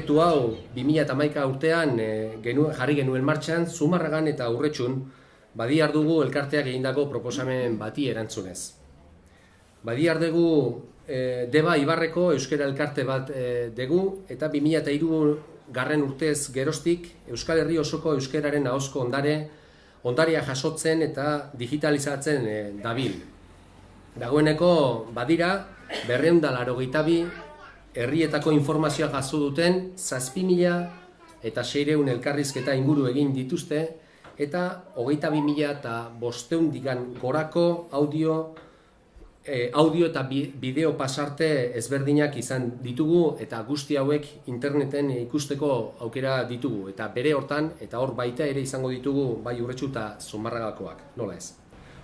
proiektu hau 2011 urtean jarri genuen martxan, Zumarragan eta Urretxun badiar dugu elkarteak egindako proposamen bati erantzunez. Badiar dugu Deba Ibarreko euskara elkarte bat dugu eta 2003 garren urtez geroztik Euskal Herri osoko euskararen ahozko ondarea jasotzen eta digitalizatzen dabil. Dagoeneko badira 282 herrietako informazioa jaso duten 7.600 elkarrizketa inguru egin dituzte eta 22.500 gorako audio eta bideo pasarte ezberdinak izan ditugu eta guzti hauek interneten ikusteko aukera ditugu eta bere hortan eta hor baita ere izango ditugu bai Urretxu eta Zumarragakoak, nola ez.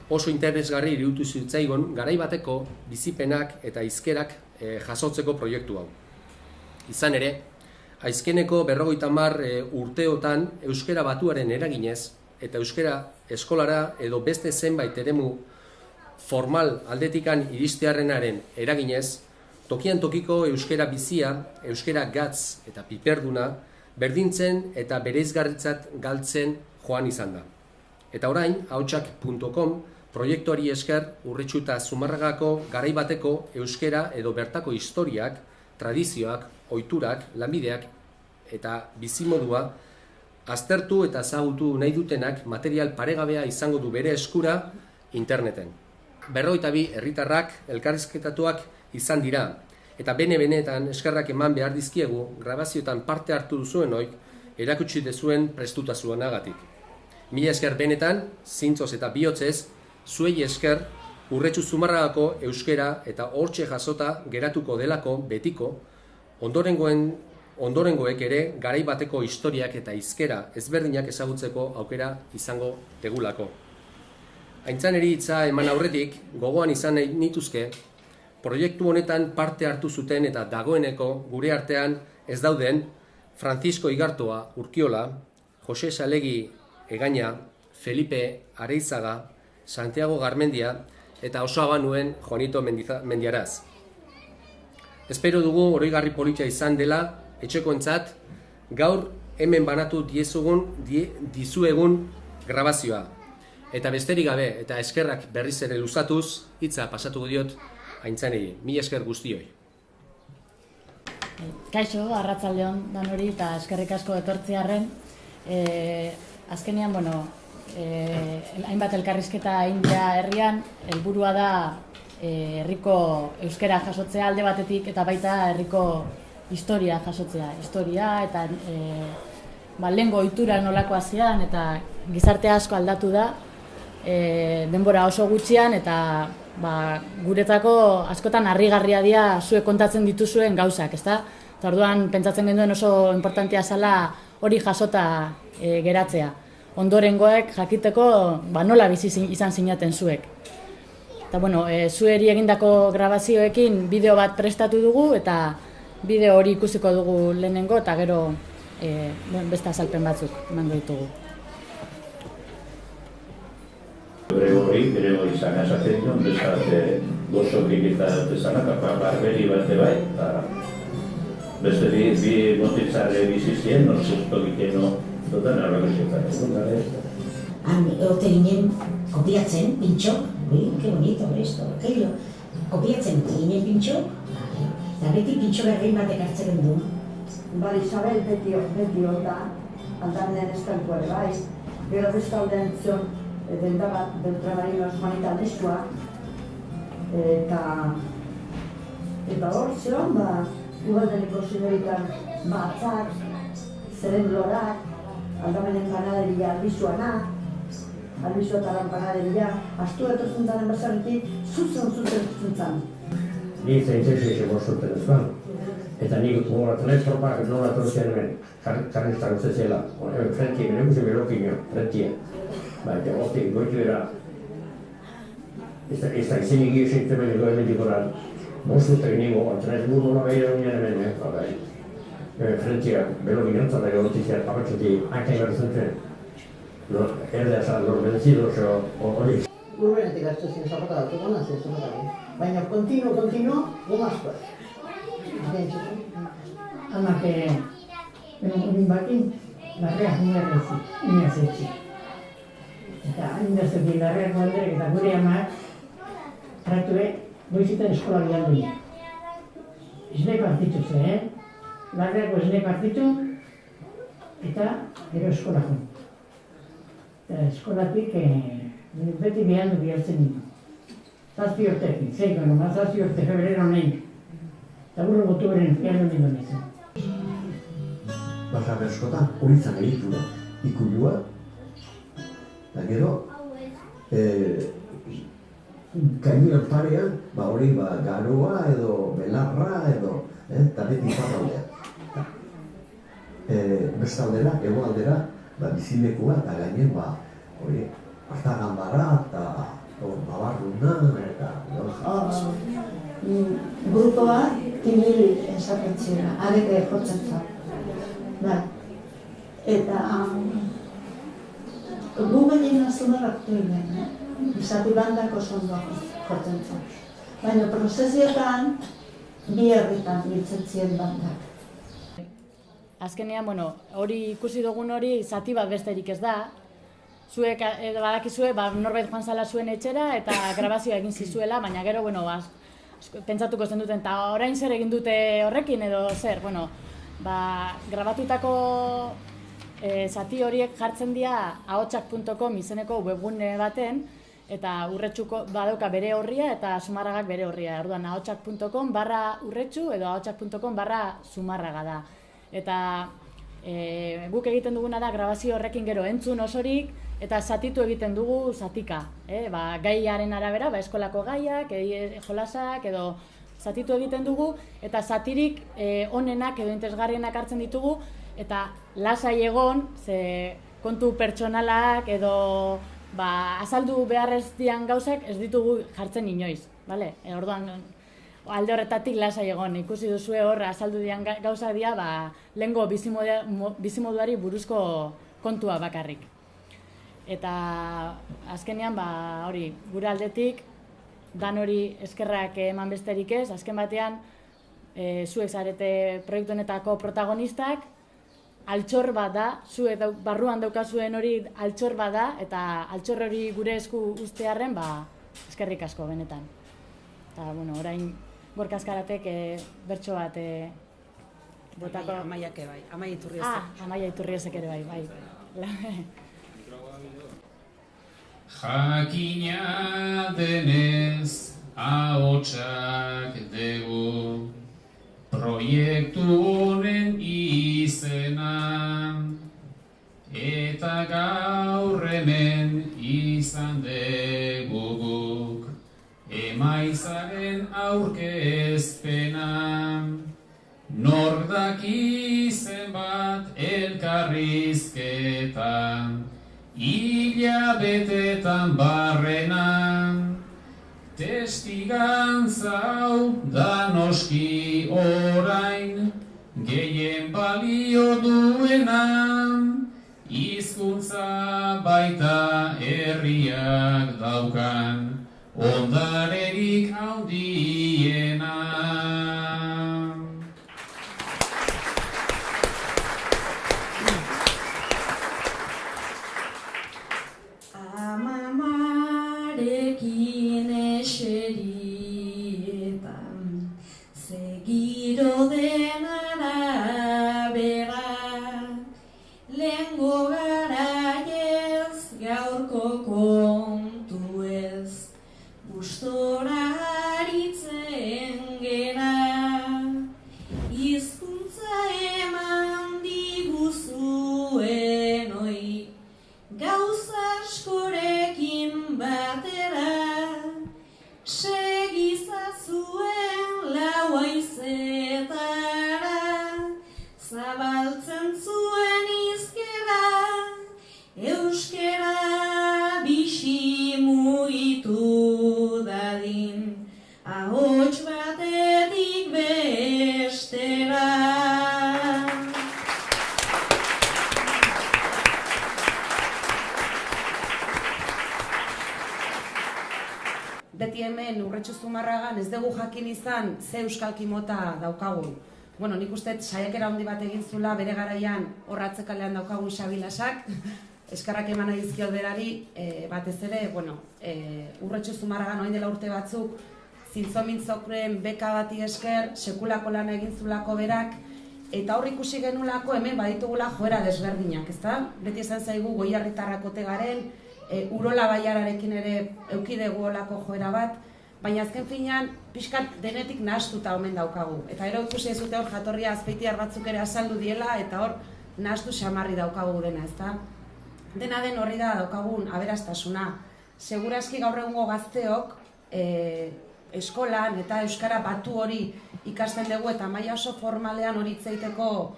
Oso interesgarri iruditu zitzaigun garai bateko bizipenak eta hizkerak jasotzeko proiektu hau. Izan ere, azkeneko 50 urteotan euskara batuaren eraginez eta euskara eskolara edo beste zenbait eremu formal aldetikan iristearrenaren eraginez, tokian tokiko euskara bizia, euskara gatz eta piperduna berdintzen eta bereizgarritzat galtzen joan izan da. Eta orain, ahotsak.com proiektuari esker Urretxu eta Zumarragako garai bateko euskara edo bertako historiak, tradizioak, ohiturak, lanbideak eta bizimodua aztertu eta ezagutu nahi dutenak material paregabea izango du bere eskura interneten. 52 herritarrak elkarrizketatuak izan dira eta bene-benetan eskerrak eman behar dizkiegu grabazioetan parte hartu duzuenoik erakutsi dezuen prestutasuanagatik. Mila esker benetan, zintzoz eta bihotzez, zuei esker Urretxu Zumarragako euskara eta hortxe jasota geratuko delako betiko, ondorengoek ere garai bateko historiak eta hizkera ezberdinak ezagutzeko aukera izango tegulako. Aintzaneri hitza eman aurretik, gogoan izan nahi nituzke, proiektu honetan parte hartu zuten eta dagoeneko gure artean ez dauden Francisco Igartua Urkiola, Jose Salegi Egaña, Felipe Areizaga, Santiago Garmendia eta osoa nuen Juanito Mendiaraz. Espero dugu oroigarri polita izan dela etxekoentzat gaur hemen banatu dizuegun grabazioa. Eta besterik gabe eta eskerrak berriz ere luzatuz, hitza pasatuko diot Aintzaneri. Mila esker guztioi. Kaixo, arratsaldeon danori eta eskerrik asko etortzearren. Azkenean, hainbat elkarrizketa India herrian, helburua da herriko euskara jasotzea alde batetik eta baita herriko historia jasotzea. Historia eta lehengo ohitura nolakoa zian eta gizarte asko aldatu da. Denbora oso gutxian eta guretako askotan harrigarria dira zuek kontatzen dituzuen gauzak, ezta? Eta orduan pentsatzen genuen oso importantea zela hori jasota geratzea. Ondorengoek jakiteko nola bizi izan zinaten zuek. Eta zueri egindako grabazioekin bideo bat prestatu dugu eta bideo hori ikusiko dugu lehenengo eta gero beste azalpen batzuk emango ditugu. Grego izan esaten duen, bezat gozotik eta dezanak, barberi bate bai, eta beste bi motitzare bizizien, norzuztokik eno dutan arrakasetan. Horte ginen kopiatzen, pintxok, que bonito esto, aquello, kopiatzen ginen pintxok, eta beti pintxok errein batek hartzeren du. Isabel beti hor da, aldanean eskalko ere bai, gero bestaldean zion, Beltramarinos Juanita Neskua eta hor zion, ugaldeneko zineritan batzak, zeren lorak, aldamenen panaderia albizuana, albizuataran panaderia, astu etorzun zaren basarretik, zuzen zan. Nik zaintzese bortzuten ez ban, eta nik gogoratzen ez tropak nola torzian hemen, karriztak uzetzela, frenti, beneguzi berokino, frentia. Baina, hortik goitu era, ez da izenik egin zemeneko emetik oran, bostutek nigo, antzena ez burro nola behira unean hemen, frentia, berokin jantzat da gautiziak, pakatxotik, hankai behar zentzen, erdea zara lorbentzit oso hori. Urbenetik hartu zin zapata datu gana zen zapatari, baina kontinuo, gomazkoa. Amak Hori bakin, larreak ina zetzi. Eta indazekin larreak banderek eta gure amak, traktue, goizitan eskola bialdu dira. Esne partitu zen, larreako esne partitu, eta gero eskola jo. Eta eskolatik beti bialtzen ditu. 7 urtekin, zeiko nomaz, 7 urte febrero nahi. Eta burro gotu beren bialdu nindu nintzen. Basarra eskotan hori zan egitura, ikulua, eta gero, gainean parean, hori garoa edo belarra edo, eta beti iparraldea. Bestaldera, egoaldera, bizilekua eta gainen, hori, Artagandara eta Navarruna eta gauza. Grupoa timili esaten areke jotzen zan. Eta gu gehien azumarrak duinen, izati bandako zondoa jotzen zan. Baina prozesietan, bi herritan biltzen ziren bandak. Azkenean, hori ikusi dugun hori zati bat besterik ez da. Zuek badakizue, norbait joan zala zuen etxera eta grabazioa egin zizuela, baina gero, pentsatuko zen duten, eta orain zer egin dute horrekin edo zer, grabatutako zati horiek jartzen dira ahotsak.com izeneko webgune baten, eta Urretxuko badauka bere horria eta Zumarragak bere horria. Orduan ahotsak.com/urretxu edo ahotsak.com/zumarraga da. Eta guk egiten duguna da grabazio horrekin gero entzun osorik eta zatitu egiten dugu zatika. Gaiaren arabera, eskolako gaiak, jolasak edo zatitu egiten dugu eta zatirik onenak edo interesgarrienak hartzen ditugu eta lasai egon, ze kontu pertsonalak edo azaldu beharrez dian gauzak ez ditugu jartzen inoiz. Orduan, alde horretatik lasai egon, ikusi duzue hor azaldu dian gauza dira lehengo bizimoduari buruzko kontua bakarrik. Eta azkenean, hori, gure aldetik, dan hori eskerrak eman besterik ez, azken batean, zuek zarete proiektu honetako protagonistak, altxor bat da, zuek barruan daukazuen hori altxor bat da, eta altxor hori gure esku ustearren, eskerrik asko benetan. Eta, orain, Gorka Azkaratek bertso bat botako... Amaiak bai, Amaia Iturriozek. Amaia Iturriozek ere bai. Jakina denez ahotsak dugu proiektu honen izena eta gaur hemen izan dugu guk emaitzaren aurkezpena nor daki zenbat elkarrizketan hilabetetan barrena testigantza hau da noski orain gehien balio duena hizkuntza baita herriak daukan ondarerik handiena. Amamarekin eserietan segiro den arabera lehengo garaiez gaurko kontu ez gustora aritzen gera hizkuntza eman diguzuen oi gauza askorekin batera segizazuen lau haizetara zabaltzen zuen izkera euskera bixi mugitu dadin ahots batetik bestera. Beti hemen Urretxu Zumarragan ez dugu jakin izan ze euskalki mota daukagun. bueno, nik uste saiakera handi bat egin zula bere garaian Horratzekalean daukagun Xabilasak, eskerrak eman nahi dizkiot berari, batez ere, bueno, Urretxu Zumarragan orain dela urte batzuk, zintzomintzokren beka bati esker, sekulako lan egin zulako berak, eta hor ikusi genulako hemen baditugula joera desberdinak, ezta? Beti esan zaigu Goierritarrak ote garen, Urola Baiararekin ere eukidegu olako joera bat, baina azken finean pixkat denetik nahastuta omen daukagu. Eta ero ikusi ezute hor jatorria azpeitiar batzuk ere azaldu diela, eta hor nahastu xamarri daukagu dena, ezta? Dena den horri da daukagun aberastasuna. Segurazki gaur egungo gazteok eskolan eta euskara batu hori ikasten dugu eta maila oso formalean hori hitz egiteko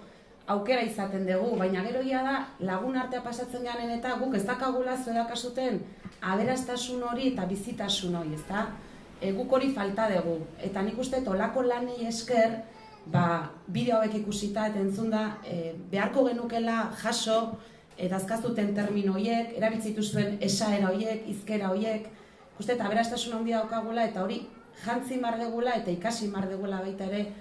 aukera izaten dugu, baina gero da lagun artea pasatzen garen eta guk ez dakagula zuedakazuten aberastasun hori eta bizitasun hori, ezta? Guk hori falta dugu, eta nik uste olako lanei esker, bideo hauek ikusita eta entzunda, beharko genukela jaso, dazkazuten termino horiek, erabiltzitu zuen esaera horiek, hizkera horiek, uste eta aberastasun handia daukagula eta hori jantzi mardegula eta ikasi mardegula baita ere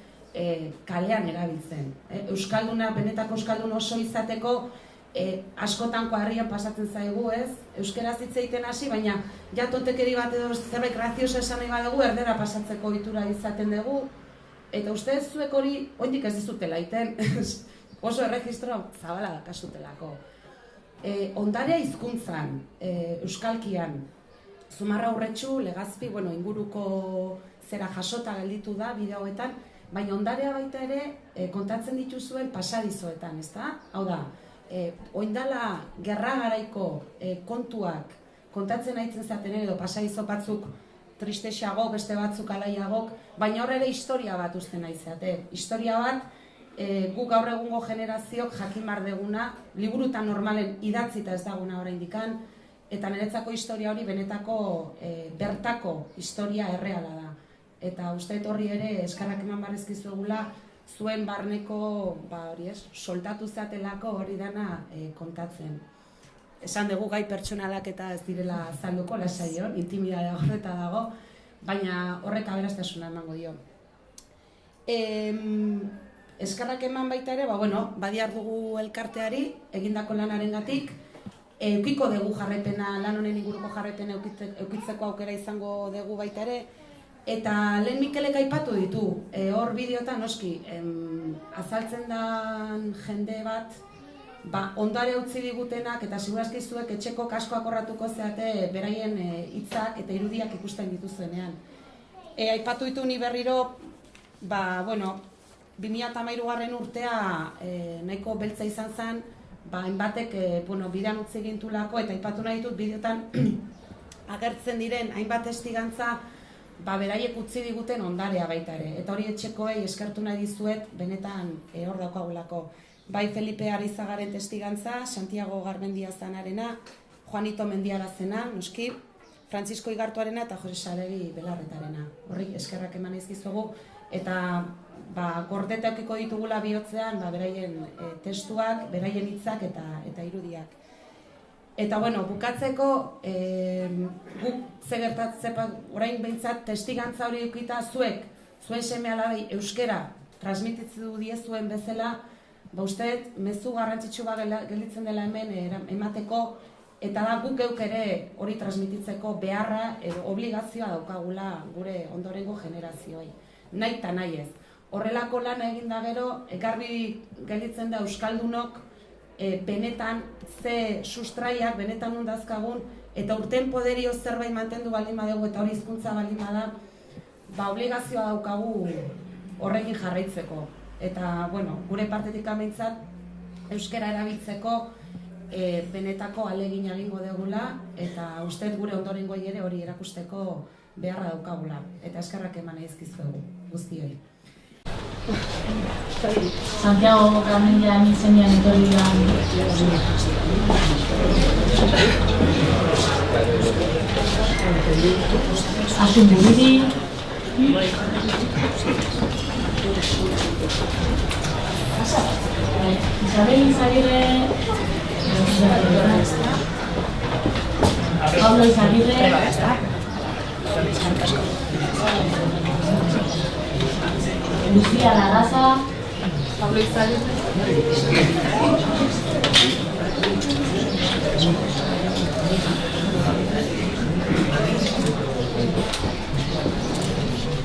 kalean erabiltzen. Euskalduna, benetako euskaldun oso izateko, askotanko harrian pasatzen zaigu, ez? Euskeraz hitz egiten hasi, baina ja tontekeri bat edo zerbait grazioso esan nahi badugu, erdera pasatzeko ohitura izaten dugu, eta uste zuek hori oraindik ez dizutela egiten, oso erregistro zabala dakazutelako. Ondarea hizkuntzan, euskalkian, Zumarra Urretxu, Legazpi, inguruko zera jasota gelditu da bideoetan, baina ondarea baita ere kontatzen dituzuen pasadizoetan, ezta? Hau da, oindala gerra garaiko kontuak kontatzen haitzen zaten edo pasadizo batzuk tristexeago, beste batzuk alaiagok, baina horre ere historia bat usten nahi zeate. Historia bat, guk gaur egungo generazioak jakin bar deguna, liburutan normalen idatzita ez daguna oraindikan, eta niretzako historia hori benetako bertako historia erreala da. Eta uste horri ere eskarrak eman barrezkizuegula zuen barneko, soldatu zatelako hori dana kontatzen. Esan dugu gai pertsonalak eta ez direla azalduko, lasaion, intimidadea horreta dago, baina horrek aberastasuna emango dio. Eskarrak eman baita ere, badiar dugu elkarteari, egindako lanarengatik, eukiko dugu jarraipena, lan honen inguruko jarraipena eukitzeko aukera izango dugu baita ere, eta lehen Mikelek aipatu ditu, hor bideotan noski, azaltzen den jende bat, ondare utzi digutenak eta segurazki zuek etxeko kaskoak horratuko zeate beraien hitzak eta irudiak ikusten dituzuenean. Aipatu ditu ni berriro, 2013 urtea nahiko beltza izan zen, hainbatek bidean utzi gintulako eta aipatu nahi ditut bideotan agertzen diren hainbat testigantza beraiek utzi diguten ondarea baita ere. Eta hori etxekoei eskertu nahi dizuet benetan hor daukagulako. Bai Felipe Arizagaren testigantza, Santiago Garmendia zanarena, Juanito Mendiarazena, noski, Francisco Igartuarena eta Jose Saregi Belarretarena. Horrik eskerrak eman izkizuegu eta gordeta eukiko ditugula bihotzean beraien testuak, beraien hitzak eta irudiak. Eta bukatzeko, guk ze gertatzen, orain behintzat testigantza hori eukita zuek, zuen seme-alabei euskera transmititzen diezuen bezala, uste, mezu garrantzitsu bat gelditzen dela hemen emateko, eta da guk geuk ere hori transmititzeko beharra edo obligazioa daukagula gure ondorengo generazioei. Nahi eta nahi ez. Horrelako lan egin da gero, garbi gelditzen da euskaldunok benetan ze sustraiak, benetan undazkagun, eta urten poderio zerbait mantendu baldin badugu eta hori hizkuntza baldin bada, obligazioa daukagu horrekin jarraitzeko. Eta, gure partetik amaitzat, euskara erabiltzeko benetako ahalegin egingo dugula, eta uste gure ondorengoei ere hori erakusteko beharra daukagula. Eta eskerrak eman aizkizuegu, guztioi. Santiago Garmendia izenean etorri da. Asun Buridi. Isabel Izagirre, Pablo Izagirre, Lucía Lagaza, Pablo Izari.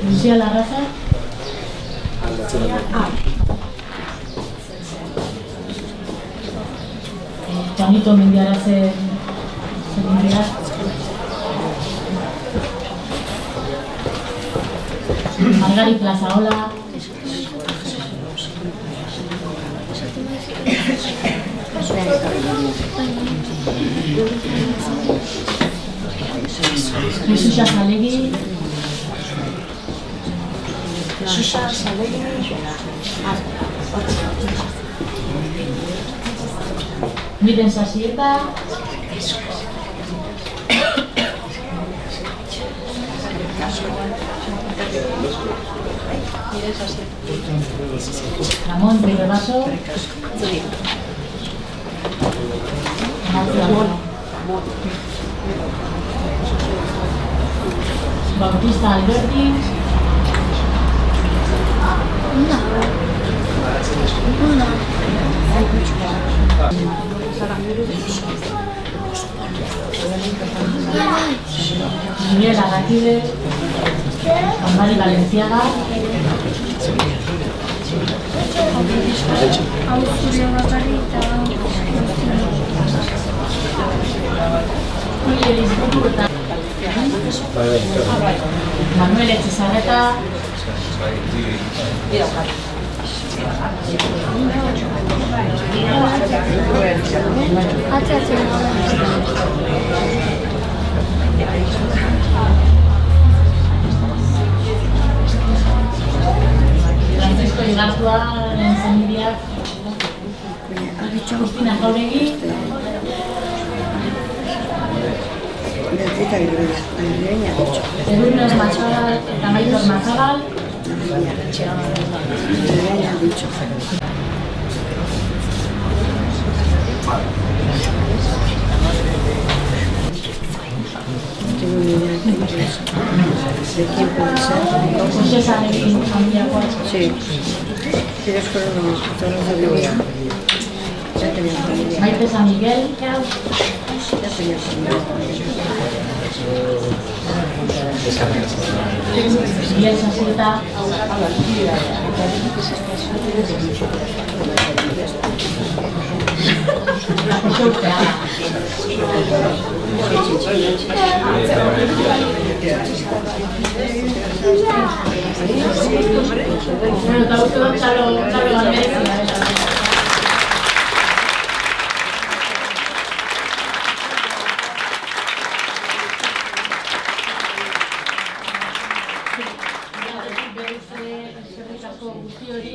Lucia Larraza. Juanito Mendiaraze Seguridad. Margari Plazaola. Xuxa Salegi. Miren Sasieta. Ramón Ribebaso. Bautista Alberti. Miguel Arraquide. Mari Valenciaga. Manuel Etxezarreta. Francisco Igartua, Lenzenidiak. Justina Jauregi. Edurne Machagall eta Maitor Machagall. José Sanegui, Ambiakoa. Sí. Maite San Miguel. Miguel Sasieta. Guzti hori.